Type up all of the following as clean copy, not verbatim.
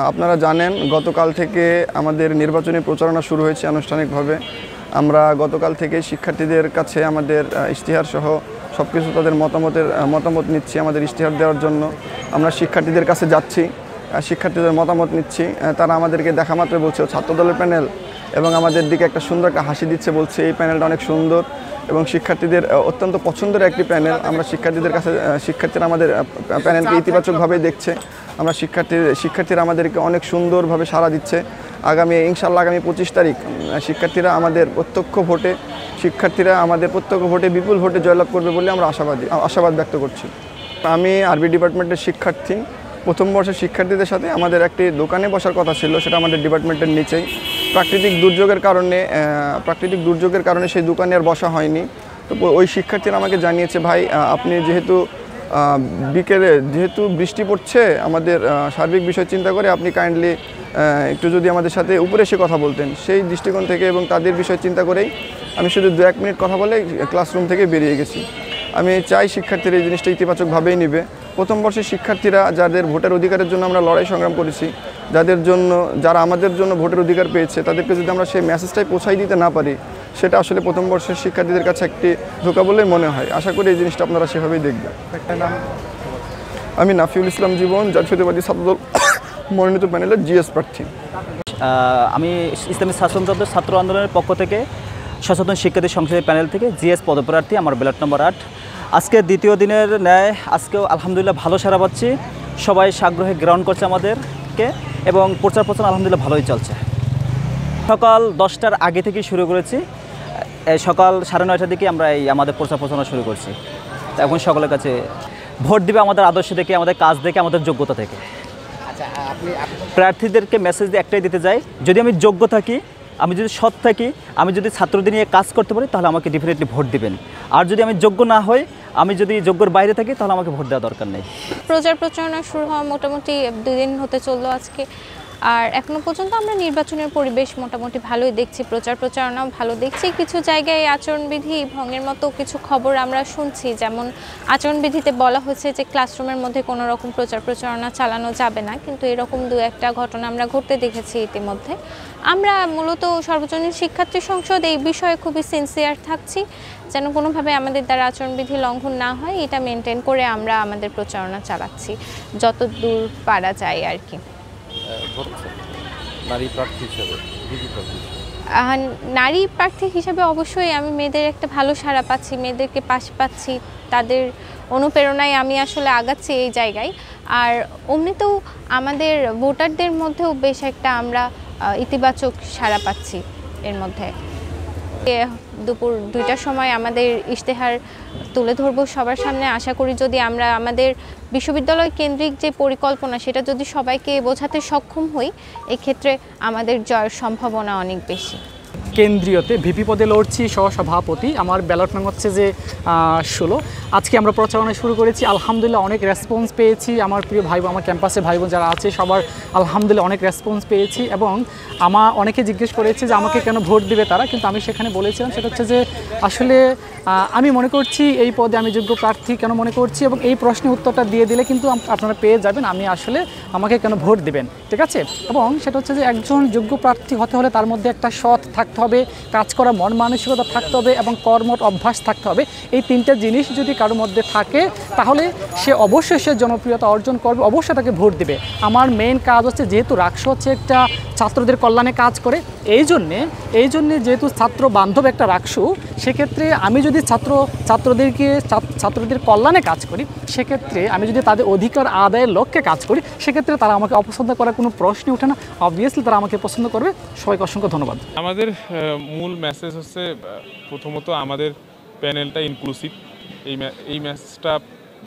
আপনারা জানেন গতকাল থেকে আমাদের নির্বাচনী প্রচারণা শুরু হয়েছে আনুষ্ঠানিকভাবে। আমরা গতকাল থেকে শিক্ষার্থীদের কাছে আমাদের ইশতেহার সহ সব কিছু তাদের মতামত নিচ্ছি। আমাদের ইশতেহার দেওয়ার জন্য আমরা শিক্ষার্থীদের কাছে যাচ্ছি, শিক্ষার্থীদের মতামত নিচ্ছি। তারা আমাদেরকে দেখা মাত্র বলছে ছাত্রদলের প্যানেল, এবং আমাদের দিকে একটা সুন্দর একটা হাসি দিচ্ছে, বলছে এই প্যানেলটা অনেক সুন্দর এবং শিক্ষার্থীদের অত্যন্ত পছন্দের একটি প্যানেল। আমরা শিক্ষার্থীদের কাছে, শিক্ষার্থীরা আমাদের প্যানেলকে ইতিবাচকভাবে দেখছে। আমরা শিক্ষার্থীরা আমাদেরকে অনেক সুন্দরভাবে সাড়া দিচ্ছে। ইনশাআল্লাহ আগামী 25 তারিখ শিক্ষার্থীরা আমাদের প্রত্যক্ষ ভোটে বিপুল ভোটে জয়লাভ করবে বলে আমরা আশাবাদ ব্যক্ত করছি। আমি আরবি ডিপার্টমেন্টের শিক্ষার্থী। প্রথম বর্ষের শিক্ষার্থীদের সাথে আমাদের একটি দোকানে বসার কথা ছিল, সেটা আমাদের ডিপার্টমেন্টের নিচেই। প্রাকৃতিক দুর্যোগের কারণে সেই দোকানে আর বসা হয়নি। তো ওই শিক্ষার্থীরা আমাকে জানিয়েছে, ভাই আপনি যেহেতু বৃষ্টি পড়ছে, আমাদের সার্বিক বিষয় চিন্তা করে আপনি কাইন্ডলি একটু যদি আমাদের সাথে উপরে এসে কথা বলতেন। সেই দৃষ্টিকোণ থেকে এবং তাদের বিষয় চিন্তা করেই আমি শুধু 2-1 মিনিট কথা বলে ক্লাসরুম থেকে বেরিয়ে গেছি। আমি চাই শিক্ষার্থীরা এই জিনিসটা ইতিবাচকভাবেই নেবে। প্রথম বর্ষের শিক্ষার্থীরা যাদের ভোটের অধিকারের জন্য আমরা লড়াই সংগ্রাম করেছি, যারা আমাদের জন্য ভোটের অধিকার পেয়েছে, তাদেরকে যদি আমরা সেই মেসেজটাই পৌঁছাই দিতে না পারি, সেটা আসলে প্রথম বর্ষের শিক্ষার্থীদের কাছে একটি ধোঁকা বলেই মনে হয়। আশা করি এই জিনিসটা আপনারা সেভাবেই দেখবেন। আমি নাফিউল ইসলাম জীবন, জাতীয়তাবাদী ছাত্রদল মনোনীত প্যানেলের জিএস প্রার্থী। আমি ইসলামী শাসনতন্ত্র ছাত্র আন্দোলনের পক্ষ থেকে সচেতন শিক্ষার্থী সংসদের প্যানেল থেকে জিএস পদপ্রার্থী। আমার ব্যালট নম্বর 8। আজকে দ্বিতীয় দিনের ন্যায় আজকেও আলহামদুলিল্লাহ ভালো সাড়া পাচ্ছি। সবাই সাগ্রহে গ্রহণ করছে আমাদেরকে এবং প্রচার আলহামদুলিল্লাহ ভালোই চলছে। সকাল 10টার আগে থেকেই শুরু করেছি। সকাল 9:30টার দিকে আমরা আমাদের প্রচারণা শুরু করছি। এখন সকলের কাছে ভোট দিবে আমাদের আদর্শ দেখে, আমাদের কাজ দেখে, আমাদের যোগ্যতা থেকে। প্রার্থীদেরকে মেসেজ একটাই দিতে যাই, যদি আমি যোগ্য থাকি, আমি যদি সৎ থাকি, আমি যদি ছাত্রদের নিয়ে কাজ করতে পারি, তাহলে আমাকে ডেফিনেটলি ভোট দিবেন। আর যদি আমি যোগ্য না হই, আমি যদি যোগ্যর বাইরে থাকি, তাহলে আমাকে ভোট দেওয়া দরকার নেই। প্রচারণা শুরু হওয়া মোটামুটি 2 দিন হতে চললো আজকে। আর এখনো পর্যন্ত আমরা নির্বাচনের পরিবেশ মোটামুটি ভালোই দেখছি, প্রচারণাও ভালো দেখছি। কিছু জায়গায় আচরণবিধি ভঙ্গের মতো কিছু খবর আমরা শুনছি, যেমন আচরণবিধিতে বলা হয়েছে যে ক্লাসরুমের মধ্যে কোনো রকম প্রচারণা চালানো যাবে না, কিন্তু এরকম 2-1টা ঘটনা আমরা ঘটতে দেখেছি ইতিমধ্যে। আমরা মূলত সর্বজনীন শিক্ষার্থী সংসদ এই বিষয়ে খুবই সিনসিয়ার থাকছি, যেন কোনোভাবে আমাদের দ্বারা আচরণবিধি লঙ্ঘন না হয়, এটা মেনটেন করে আমরা আমাদের প্রচারণা চালাচ্ছি যত দূর পারা যায় আর কি। নারী প্রার্থী হিসেবে অবশ্যই আমি মেয়েদের একটা ভালো সাড়া পাচ্ছি, মেয়েদেরকে পাশে পাচ্ছি, তাদের অনুপ্রেরণায় আমি আসলে আগাচ্ছি এই জায়গায়। আর এমনিতেও আমাদের ভোটারদের মধ্যেও বেশ একটা আমরা ইতিবাচক সাড়া পাচ্ছি। এর মধ্যে দুপুর 2টার সময় আমাদের ইশতেহার তুলে ধরবো সবার সামনে। আশা করি যদি আমরা আমাদের বিশ্ববিদ্যালয় কেন্দ্রিক যে পরিকল্পনা, সেটা যদি সবাইকে বোঝাতে সক্ষম হই, এক্ষেত্রে আমাদের জয়ের সম্ভাবনা অনেক বেশি। কেন্দ্রীয়তে ভিপি পদে লড়ছি, সহসভাপতি। আমার ব্যালট নং হচ্ছে যে 16। আজকে আমরা প্রচারণা শুরু করেছি, আলহামদুলিল্লাহ অনেক রেসপন্স পেয়েছি। আমার প্রিয় আমার ক্যাম্পাসে ভাই বোন যারা আছে সবার আলহামদুলিল্লাহ অনেক রেসপন্স পেয়েছি। এবং অনেকে জিজ্ঞেস করেছে যে আমাকে কেন ভোট দিবে তারা, কিন্তু আমি সেখানে বলেছিলাম সেটা হচ্ছে যে আসলে আমি মনে করছি এই পদে আমি যোগ্য প্রার্থী কেন মনে করছি, এবং এই প্রশ্নের উত্তরটা দিয়ে দিলে কিন্তু আপনারা পেয়ে যাবেন আমাকে কেন ভোট দিবেন, ঠিক আছে। এবং সেটা হচ্ছে যে একজন যোগ্য প্রার্থী হতে হলে তার মধ্যে একটা সৎ থাকতে হবে, কাজ করার মন মানসিকতা থাকতে হবে এবং কর্মঠ অভ্যাস থাকতে হবে। এই 3টা জিনিস যদি কারোর মধ্যে থাকে, তাহলে সে অবশ্যই জনপ্রিয়তা অর্জন করবে, অবশ্যই তাকে ভোট দিবে। আমার মেইন কাজ হচ্ছে, যেহেতু রাকসু হচ্ছে একটা ছাত্রদের কল্যাণে কাজ করে, এই জন্যে যেহেতু ছাত্র বান্ধব একটা রাকসু, সেক্ষেত্রে আমি যদি ছাত্রদের কল্যাণে কাজ করি, সেক্ষেত্রে আমি যদি তাদের অধিকার আদায়ের লক্ষ্যে কাজ করি, সেক্ষেত্রে তারা আমাকে অপছন্দ করার কোনো প্রশ্নই ওঠে না। অবভিয়াসলি তারা আমাকে পছন্দ করবে। সবাইকে অসংখ্য ধন্যবাদ। আমাদের মূল মেসেজ হচ্ছে, প্রথমত আমাদের প্যানেলটা ইনক্লুসিভ। এই মেসেজটা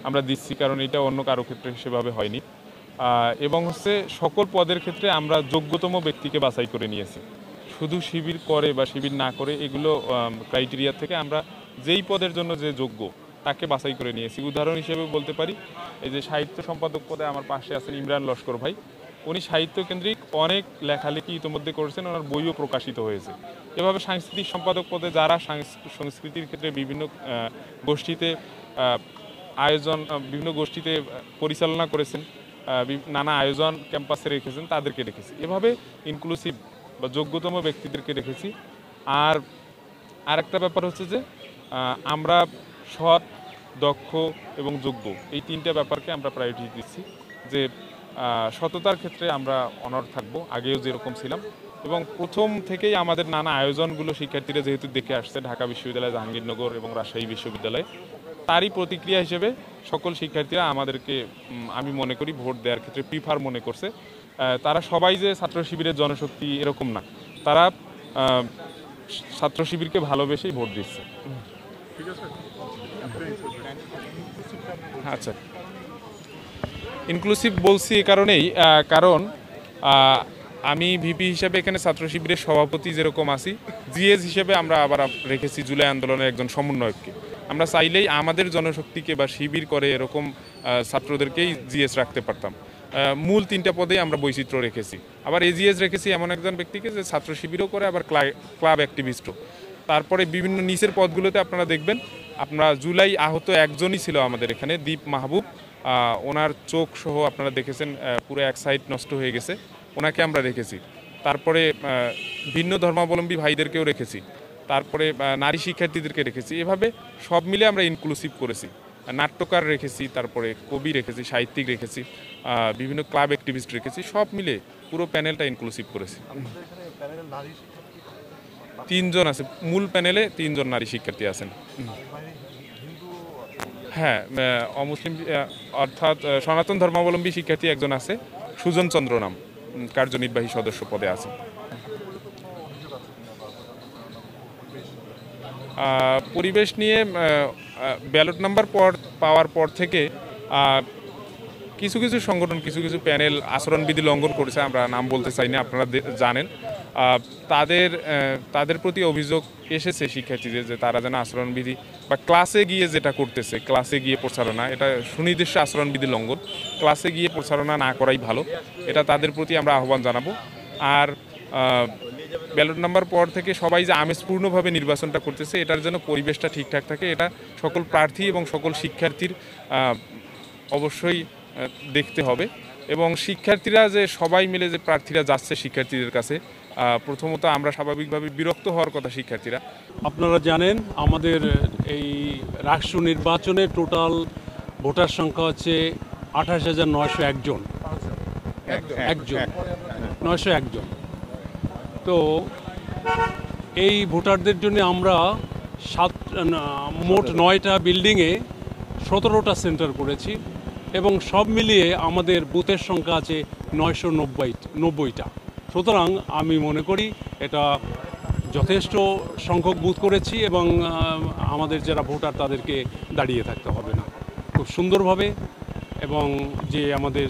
আমরা দিচ্ছি, কারণ এটা অন্য কারো ক্ষেত্রে সেভাবে হয়নি। এবং হচ্ছে সকল পদের ক্ষেত্রে আমরা যোগ্যতম ব্যক্তিকে বাছাই করে নিয়েছি। শুধু শিবির করে বা শিবির না করে, এগুলো ক্রাইটেরিয়া থেকে আমরা যেই পদের জন্য যে যোগ্য তাকে বাছাই করে নিয়েছি। উদাহরণ হিসেবে বলতে পারি, এই যে সাহিত্য সম্পাদক পদে আমার পাশে আছেন ইমরান লস্কর ভাই, উনি সাহিত্য কেন্দ্রিক অনেক লেখালেখি ইতিমধ্যে করেছেন, ওনার বইও প্রকাশিত হয়েছে। এভাবে সাংস্কৃতিক সম্পাদক পদে যারা সংস্কৃতির ক্ষেত্রে বিভিন্ন গোষ্ঠীতে আয়োজন বিভিন্ন গোষ্ঠীতে পরিচালনা করেছেন, নানা আয়োজন ক্যাম্পাসে রেখেছেন, তাদেরকে রেখেছি। এভাবে ইনক্লুসিভ বা যোগ্যতম ব্যক্তিদেরকে রেখেছি। আর আরেকটা ব্যাপার হচ্ছে যে আমরা সৎ, দক্ষ এবং যোগ্য এই তিনটা ব্যাপারকে আমরা প্রায়োরিটি দিচ্ছি। যে সততার ক্ষেত্রে আমরা অনড় থাকবো, আগেও যেরকম ছিলাম, এবং প্রথম থেকেই আমাদের নানা আয়োজনগুলো শিক্ষার্থীরা যেহেতু দেখে আসছে ঢাকা বিশ্ববিদ্যালয়, জাহাঙ্গীরনগর এবং রাজশাহী বিশ্ববিদ্যালয়ে, তারই প্রতিক্রিয়া হিসেবে সকল শিক্ষার্থীরা আমাদেরকে আমি মনে করি ভোট দেওয়ার ক্ষেত্রে প্রিফার মনে করছে। তারা সবাই যে ছাত্র শিবিরের জনশক্তি এরকম না, তারা ছাত্র শিবিরকে ভালোবেসেই ভোট দিচ্ছে। আচ্ছা, ইনক্লুসিভ বলছি এ কারণেই, কারণ আমি ভিপি হিসেবে এখানে ছাত্র শিবিরের সভাপতি যেরকম আছি, জিএস হিসেবে আমরা আবার রেখেছি জুলাই আন্দোলনের একজন সমন্বয়ককে। আমরা চাইলেই আমাদের জনশক্তিকে বা শিবির করে এরকম ছাত্রদেরকেই জিএস রাখতে পারতাম। মূল তিনটা পদেই আমরা বৈচিত্র্য রেখেছি। আবার এজিএস রেখেছি এমন একজন ব্যক্তিকে যে ছাত্র শিবিরও করে, আবার ক্লাব অ্যাক্টিভিস্টও। তারপরে বিভিন্ন নিচের পদগুলোতে আপনারা দেখবেন, আপনারা জুলাই আহত একজনই ছিল আমাদের এখানে, দীপ মাহবুব। ওনার চোখ সহ আপনারা দেখেছেন পুরো এক সাইড নষ্ট হয়ে গেছে, ওনাকে আমরা রেখেছি। তারপরে ভিন্ন ধর্মাবলম্বী ভাইদেরকেও রেখেছি, তারপরে নারী শিক্ষার্থীদেরকে রেখেছি। এভাবে সব মিলে আমরা ইনক্লুসিভ করেছি। নাট্যকার রেখেছি, তারপরে কবি রেখেছি, সাহিত্যিক রেখেছি, বিভিন্ন ক্লাব অ্যাক্টিভিস্ট রেখেছি, সব মিলে পুরো প্যানেলটা ইনক্লুসিভ করেছি। 3 জন আছে মূল প্যানেলে, 3 জন নারী শিক্ষার্থী আছেন। হ্যাঁ, অমুসলিম অর্থাৎ সনাতন ধর্মাবলম্বী শিক্ষার্থী একজন আছে, সুজন চন্দ্র নাম, কার্যনির্বাহী সদস্য পদে আছে। পরিবেশ নিয়ে ব্যালট নাম্বার পাওয়ার পর থেকে কিছু কিছু সংগঠন, কিছু কিছু প্যানেল আচরণবিধি লঙ্ঘন করেছে, আমরা নাম বলতে চাই না, আপনারা জানেন। তাদের প্রতি অভিযোগ এসেছে শিক্ষার্থীদের যে তারা যেন আচরণবিধি বা ক্লাসে গিয়ে যেটা করতেছে, ক্লাসে গিয়ে প্রচারণা, এটা সুনির্দিষ্ট আচরণবিধি লঙ্ঘন, ক্লাসে গিয়ে প্রচারণা না করাই ভালো, এটা তাদের প্রতি আমরা আহ্বান জানাবো। আর ব্যালট নাম্বার পর থেকে সবাই যে আমেজপূর্ণভাবে নির্বাচনটা করতেছে, এটার জন্য পরিবেশটা ঠিকঠাক থাকে, এটা সকল প্রার্থী এবং সকল শিক্ষার্থীর অবশ্যই দেখতে হবে। এবং শিক্ষার্থীরা যে সবাই মিলে যে প্রার্থীরা যাচ্ছে শিক্ষার্থীদের কাছে, প্রথমত আমরা স্বাভাবিকভাবে বিরক্ত হওয়ার কথা শিক্ষার্থীরা। আপনারা জানেন আমাদের এই রাষ্ট্র নির্বাচনে টোটাল ভোটার সংখ্যা হচ্ছে 28,901 জন, 901 জন। তো এই ভোটারদের জন্য আমরা মোট 9টা বিল্ডিংয়ে 17টা সেন্টার করেছি, এবং সব মিলিয়ে আমাদের বুথের সংখ্যা আছে 990টা। সুতরাং আমি মনে করি এটা যথেষ্ট সংখ্যক বুথ করেছি, এবং আমাদের যারা ভোটার তাদেরকে দাঁড়িয়ে থাকতে হবে না, খুব সুন্দরভাবে। এবং যে আমাদের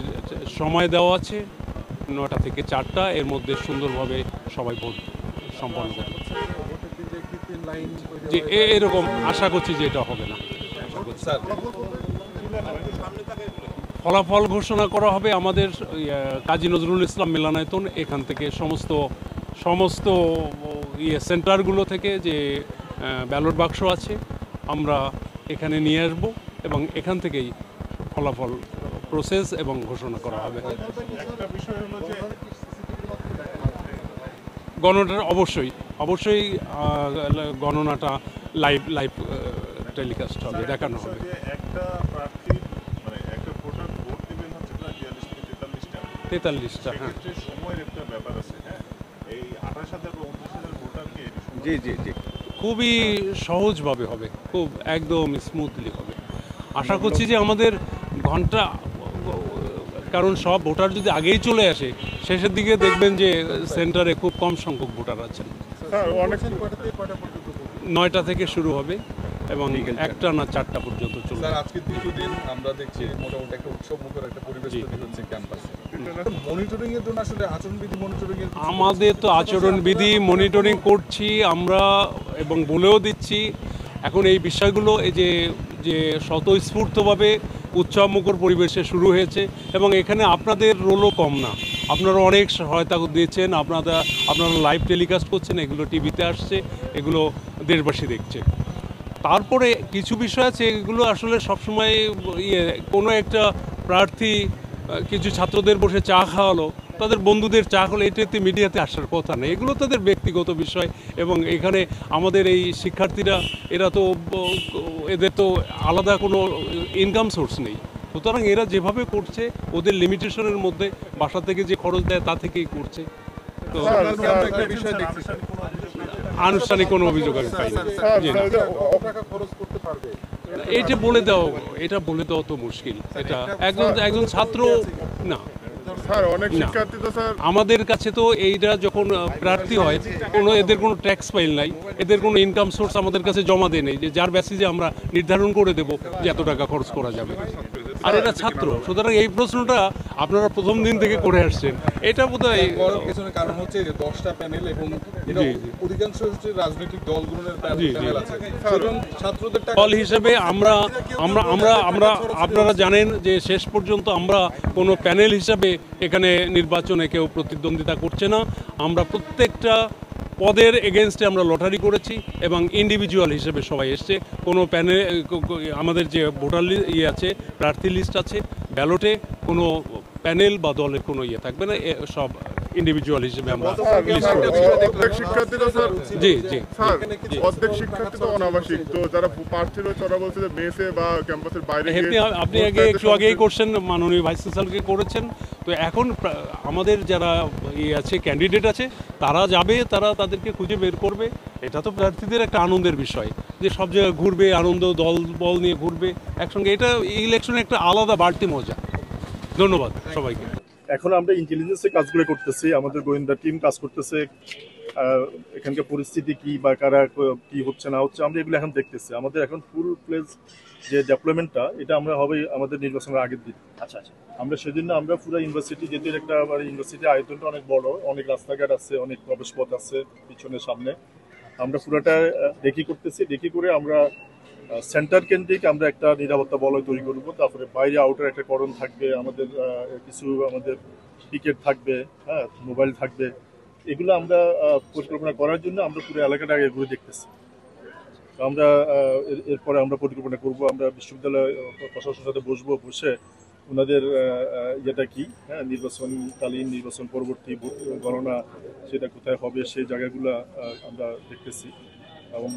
সময় দেওয়া আছে 9টা থেকে 4টা, এর মধ্যে সুন্দরভাবে সবাই ভোট সম্পন্ন করবে। যে এরকম আশা করছি যে এটা হবে না। ফলাফল ঘোষণা করা হবে আমাদের কাজী নজরুল ইসলাম মিলনায়তন, এখান থেকে সমস্ত সেন্টারগুলো থেকে যে ব্যালট বাক্স আছে আমরা এখানে নিয়ে আসব, এবং এখান থেকেই ফলাফল প্রসেস এবং ঘোষণা করা হবে। গণনাটা অবশ্যই গণনাটা লাইভ টেলিকাস্ট হবে, দেখানো হবে। একটা প্রার্থী মানে একটা ভোটার ভোট দিবেন হচ্ছে 43টা। হ্যাঁ, সময়ের একটা ব্যাপার আছে। হ্যাঁ, এই 28,000 বা 29,000 ভোটারকে জি খুবই সহজভাবে হবে, খুব একদম স্মুথলি হবে। আশা করছি যে আমাদের ঘন্টা, কারণ সব ভোটার যদি আগেই চলে আসে, শেষের দিকে দেখবেন যে সেন্টারে খুব কম সংখ্যক ভোটার আছেন। 9টা থেকে শুরু হবে এবং 1টা না 4টা পর্যন্ত চলবে। স্যার, আজকে দ্বিতীয় দিন আমরা দেখছি মোটামুটি একটা উৎসবমুখর একটা পরিবেশ তৈরি হচ্ছে ক্যাম্পাসে। মনিটরিং এর জন্য আসলে আচরণবিধি মনিটরিং এর আমাদের তো আচরণবিধি মনিটরিং করছি আমরা, এবং বলেও দিচ্ছি। এখন এই বিষয়গুলো এই যে স্বতঃস্ফূর্তভাবে উৎসবমুখর পরিবেশে শুরু হয়েছে, এবং এখানে আপনাদের রোলও কম না, আপনারা অনেক সহায়তা দিয়েছেন, আপনারা লাইভ টেলিকাস্ট করছেন, এগুলো টিভিতে আসছে, এগুলো দেশবাসী দেখছে। তারপরে কিছু বিষয় আছে এগুলো আসলে সবসময় কোনো একটা প্রার্থী কিছু ছাত্রদের বসে চা খাওয়ালো, তাদের বন্ধুদের চা হলো, এটাতে মিডিয়াতে আসার কথা নেই, এগুলো তাদের ব্যক্তিগত বিষয়। এবং এখানে আমাদের এই শিক্ষার্থীরা এরা তো এদের তো আলাদা কোনো ইনকাম সোর্স নেই, সুতরাং এরা যেভাবে করছে ওদের লিমিটেশনের মধ্যে বাসা থেকে যে খরচ দেয় তা থেকেই করছে। তো আনুষ্ঠানিক কোনো অভিযোগ আমি পাইনি। এটা বলে দেওয়া তো মুশকিল। এটা একজন ছাত্র না, আমাদের কাছে তো এইটা যখন প্রার্থী হয় এদের কোনো ট্যাক্স ফাইল নাই, এদের কোনো ইনকাম সোর্স আমাদের কাছে জমা দেয় নেই যে যার বেসিসে আমরা নির্ধারণ করে দেব যে এত টাকা খরচ করা যাবে। আর এটা ছাত্র, সুতরাং এই প্রশ্নটা আপনারা প্রথম দিন থেকে করে আসছেন, এটা বোধহয় পেছনের কারণ হচ্ছে যে 10টা প্যানেল এবং অধিকাংশ হচ্ছে রাজনৈতিক দলগুলোর প্যানেল আছে, এবং ছাত্রদের দল হিসেবে আমরা আপনারা জানেন যে শেষ পর্যন্ত আমরা কোনো প্যানেল হিসাবে এখানে নির্বাচনে কেউ প্রতিদ্বন্দ্বিতা করছে না। আমরা প্রত্যেকটা পদের এগেনস্টে আমরা লটারি করেছি এবং ইন্ডিভিজুয়াল হিসেবে সবাই এসছে। কোনো প্যানেল আমাদের যে ভোটার আছে, প্রার্থী লিস্ট আছে, ব্যালটে কোনো প্যানেল বা দলের কোনো থাকবে না, সব ইন্ডিভিজুয়াল হিসেবে আমরা লিস্ট করেছি। অর্ধেক শিক্ষার্থীরা স্যার, জি জি স্যার অর্ধেক শিক্ষার্থী তো অনাবাসিক, তো যারা প্রার্থী রয়েছে তারা বলছে যে মেসে বা ক্যাম্পাসের বাইরে আপনি একটু আগেই করছেন, মাননীয় ভাইস চ্যান্সেলরকে করেছেন। তো এখন আমাদের যারা আছে ক্যান্ডিডেট আছে তারা যাবে, তারা তাদেরকে খুঁজে বের করবে। এটা তো প্রার্থীদের একটা আনন্দের বিষয় যে সব জায়গায় ঘুরবে, আনন্দ দল বল নিয়ে ঘুরবে একসঙ্গে, এটা ইলেকশনে একটা আলাদা বাড়তি মজা। ধন্যবাদ সবাইকে। এখন আমরা ইন্টেলিজেন্সের কাজগুলো করতেছি, আমাদের গোয়েন্দা টিম কাজ করতেছে, এখানকার পরিস্থিতি কি বা কারা কি হচ্ছে না হচ্ছে আমরা এগুলো এখন দেখতেছি। আমাদের এখন ফুল প্লেজ যে ডেভেলপমেন্টটা এটা আমরা হবে আমাদের নির্বাচনের আগের দিন। আচ্ছা আচ্ছা, আমরা সেজন্য আমরা পুরো ইউনিভার্সিটি, যেহেতু একটা ইউনিভার্সিটি আয়তনটা অনেক বড়, অনেক রাস্তাঘাট আছে, অনেক প্রবেশপথ আছে পিছনের সামনে, আমরা পুরোটা দেখি করতেছি। দেখি করে আমরা সেন্টার কেন্দ্রিক আমরা একটা নিরাপত্তা বলয় তৈরি করব, তারপরে বাইরে আউটার একটা করণ থাকবে, আমাদের কিছু আমাদের টিকেট থাকবে, হ্যাঁ মোবাইল থাকবে, এগুলো আমরা পরিকল্পনা করার জন্য আমরা পুরো এলাকাটা আগে ঘুরে দেখতেছি। আমরা এরপরে আমরা পরিকল্পনা করব, আমরা বিশ্ববিদ্যালয় প্রশাসনের সাথে বসবো, বসে ওনাদের ইয়েটা কি, হ্যাঁ নির্বাচনকালীন নির্বাচন পরবর্তী গণনা সেটা কোথায় হবে সেই জায়গাগুলো আমরা দেখতেছি, এবং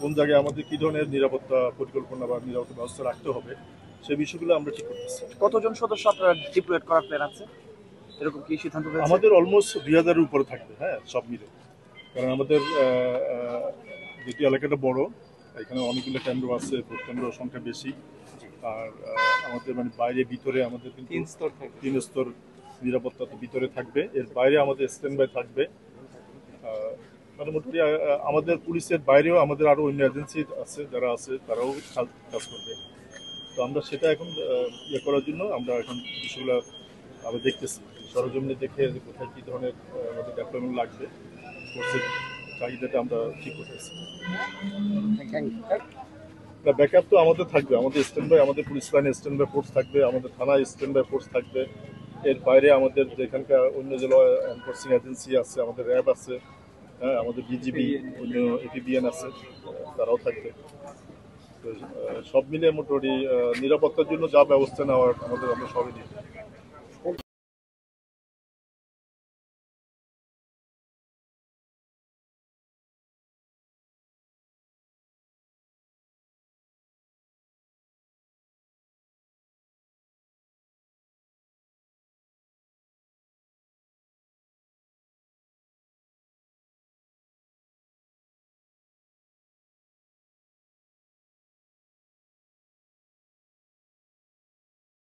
কোন জায়গায় আমাদের কী ধরনের নিরাপত্তা পরিকল্পনা বা নিরাপত্তা ব্যবস্থা রাখতে হবে সেই বিষয়গুলো আমরা ঠিক করতেছি। কতজন সদস্য আপনারা ডিপ্লয়েড করার প্ল্যান আছে, এরকম কি সিদ্ধান্ত হয়েছে? আমাদের অলমোস্ট 2000-এর উপরে থাকবে, হ্যাঁ সব মিলে, কারণ আমাদের যেটি এলাকাটা বড়, এখানে অনেকগুলো কেন্দ্র আছে, ভোট কেন্দ্র সংখ্যা বেশি, আর আমাদের মানে বাইরে ভিতরে আমাদের কিন্তু 3 স্তর নিরাপত্তা তো ভিতরে থাকবে, এর বাইরে আমাদের স্ট্যান্ড বাই থাকবে। মোটামুটি আমাদের পুলিশের বাইরেও আমাদের আরও অন্য এজেন্সি আছে যারা আছে, তারাও কাজ করবে। তো আমরা সেটা এখন ইয়ে করার জন্য আমরা এখন বিষয়গুলো আমরা দেখতেছি, সরজমিনে দেখে কোথায় কী ধরনের আমাদের ডেভেলপমেন্ট লাগবে, কোর্সের চাহিদাটা আমরা ঠিক করতেছি। ব্যাকআপ তো আমাদের থাকবে, আমাদের স্ট্যান্ড বাই, আমাদের পুলিশ লাইনে স্ট্যান্ড বাই ফোর্স থাকবে, আমাদের থানায় স্ট্যান্ড বাই ফোর্স থাকবে, এর বাইরে আমাদের যেখানকার অন্য জেলা এনফোর্সিং এজেন্সি আছে, আমাদের র্যাব আছে, হ্যাঁ আমাদের বিজিবি, অন্য এপিবিএন আছে, তারাও থাকবে। তো সব মিলিয়ে মোটামুটি নিরাপত্তার জন্য যা ব্যবস্থা নেওয়ার আমাদের আমরা সবই নিই।